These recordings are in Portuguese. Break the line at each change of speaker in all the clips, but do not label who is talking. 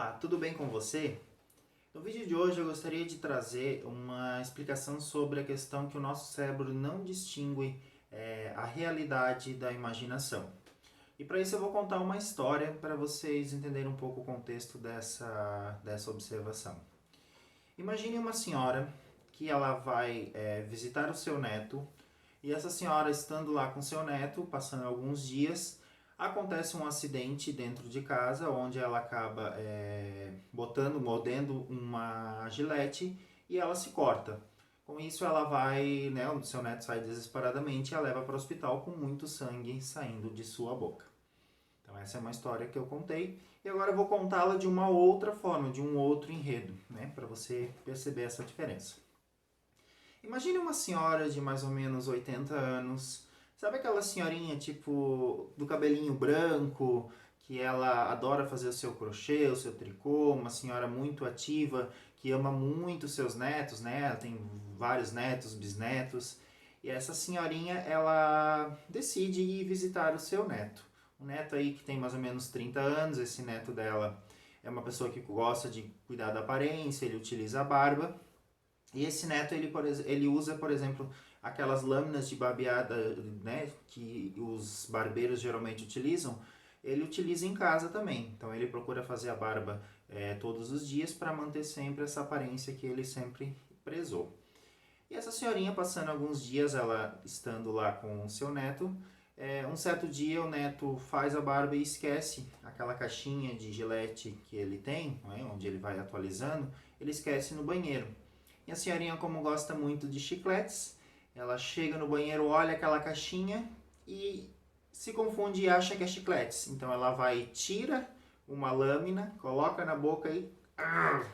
Olá, tudo bem com você? No vídeo de hoje eu gostaria de trazer uma explicação sobre a questão que o nosso cérebro não distingue a realidade da imaginação. E para isso eu vou contar uma história para vocês entenderem um pouco o contexto dessa observação. Imagine uma senhora que ela vai visitar o seu neto e essa senhora estando lá com seu neto, passando alguns dias, acontece um acidente dentro de casa, onde ela acaba mordendo uma gilete e ela se corta. Com isso ela vai, né, o seu neto sai desesperadamente e a leva para o hospital com muito sangue saindo de sua boca. Então essa é uma história que eu contei e agora eu vou contá-la de uma outra forma, de um outro enredo, né, para você perceber essa diferença. Imagine uma senhora de mais ou menos 80 anos. Sabe aquela senhorinha tipo do cabelinho branco, que ela adora fazer o seu crochê, o seu tricô, uma senhora muito ativa, que ama muito seus netos, né? Ela tem vários netos, bisnetos. E essa senhorinha, ela decide ir visitar o seu neto. Um neto aí que tem mais ou menos 30 anos, esse neto dela é uma pessoa que gosta de cuidar da aparência, ele utiliza a barba. E esse neto, ele usa, por exemplo, aquelas lâminas de barbeada, né, que os barbeiros geralmente utilizam, ele utiliza em casa também. Então ele procura fazer a barba todos os dias para manter sempre essa aparência que ele sempre prezou. E essa senhorinha, passando alguns dias, ela estando lá com o seu neto, um certo dia o neto faz a barba e esquece aquela caixinha de gilete que ele tem, né, onde ele vai atualizando, ele esquece no banheiro. E a senhorinha, como gosta muito de chicletes, ela chega no banheiro, olha aquela caixinha e se confunde e acha que é chicletes. Então ela vai e tira uma lâmina, coloca na boca e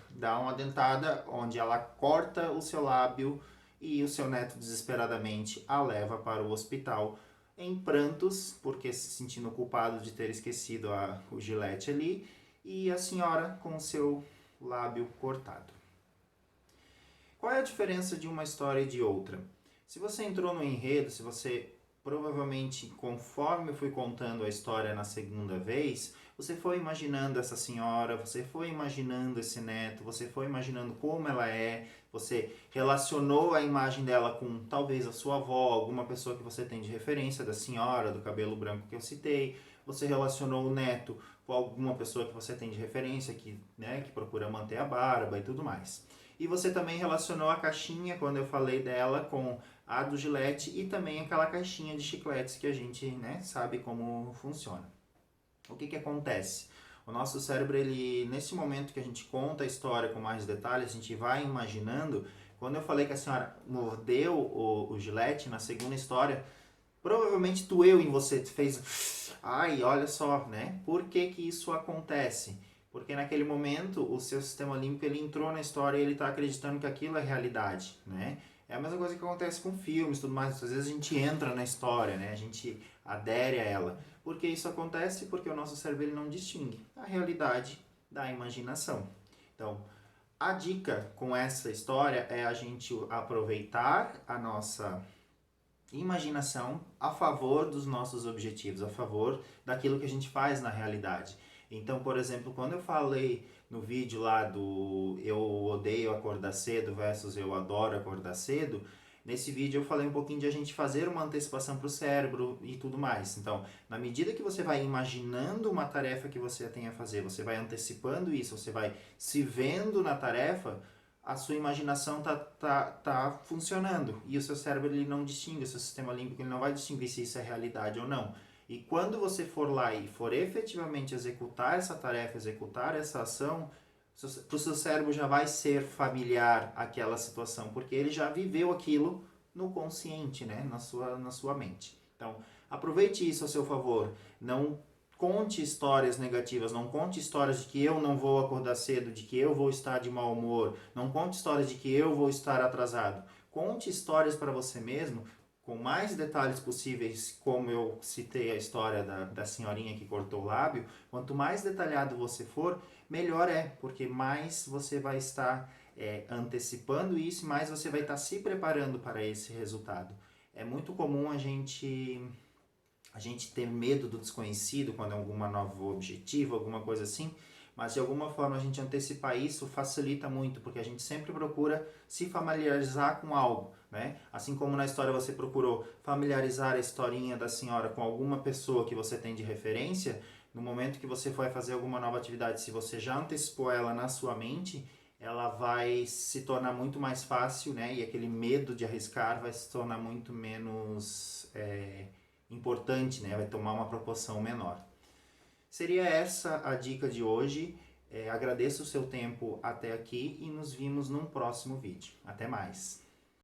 dá uma dentada, onde ela corta o seu lábio e o seu neto desesperadamente a leva para o hospital em prantos, porque se sentindo culpado de ter esquecido o gilete ali, e a senhora com o seu lábio cortado. Qual é a diferença de uma história e de outra? Se você entrou no enredo, se você provavelmente, conforme eu fui contando a história na segunda vez, você foi imaginando essa senhora, você foi imaginando esse neto, você foi imaginando como ela é, você relacionou a imagem dela com talvez a sua avó, alguma pessoa que você tem de referência, da senhora, do cabelo branco que eu citei, você relacionou o neto com alguma pessoa que você tem de referência, que procura manter a barba e tudo mais. E você também relacionou a caixinha, quando eu falei dela, com a do Gillette e também aquela caixinha de chicletes que a gente, né, sabe como funciona. O que acontece? O nosso cérebro, ele, nesse momento que a gente conta a história com mais detalhes, a gente vai imaginando. Quando eu falei que a senhora mordeu o Gillette na segunda história, provavelmente doeu em você, fez, ai, olha só, né? Por que isso acontece? Porque naquele momento o seu sistema límbico ele entrou na história e ele está acreditando que aquilo é realidade, né? É a mesma coisa que acontece com filmes e tudo mais. Às vezes a gente entra na história, né? A gente adere a ela. Por que isso acontece? Porque o nosso cérebro ele não distingue a realidade da imaginação. Então, a dica com essa história é a gente aproveitar a nossa imaginação a favor dos nossos objetivos, a favor daquilo que a gente faz na realidade. Então, por exemplo, quando eu falei no vídeo lá do eu odeio acordar cedo versus eu adoro acordar cedo, nesse vídeo eu falei um pouquinho de a gente fazer uma antecipação para o cérebro e tudo mais. Então, na medida que você vai imaginando uma tarefa que você tem a fazer, você vai antecipando isso, você vai se vendo na tarefa, a sua imaginação tá funcionando e o seu cérebro ele não distingue, o seu sistema límbico ele não vai distinguir se isso é realidade ou não. E quando você for lá e for efetivamente executar essa tarefa, executar essa ação, para o seu cérebro já vai ser familiar aquela situação, porque ele já viveu aquilo no consciente, né? na sua mente. Então, aproveite isso a seu favor. Não conte histórias negativas, não conte histórias de que eu não vou acordar cedo, de que eu vou estar de mau humor, não conte histórias de que eu vou estar atrasado. Conte histórias para você mesmo com mais detalhes possíveis, como eu citei a história da senhorinha que cortou o lábio. Quanto mais detalhado você for, melhor é, porque mais você vai estar antecipando isso e mais você vai estar se preparando para esse resultado. É muito comum a gente ter medo do desconhecido quando é alguma novo objetivo, alguma coisa assim, mas de alguma forma a gente antecipar isso facilita muito, porque a gente sempre procura se familiarizar com algo, né? Assim como na história você procurou familiarizar a historinha da senhora com alguma pessoa que você tem de referência, no momento que você for fazer alguma nova atividade, se você já antecipou ela na sua mente, ela vai se tornar muito mais fácil, né? E aquele medo de arriscar vai se tornar muito menos importante, né? Vai tomar uma proporção menor. Seria essa a dica de hoje. Agradeço o seu tempo até aqui e nos vimos num próximo vídeo. Até mais!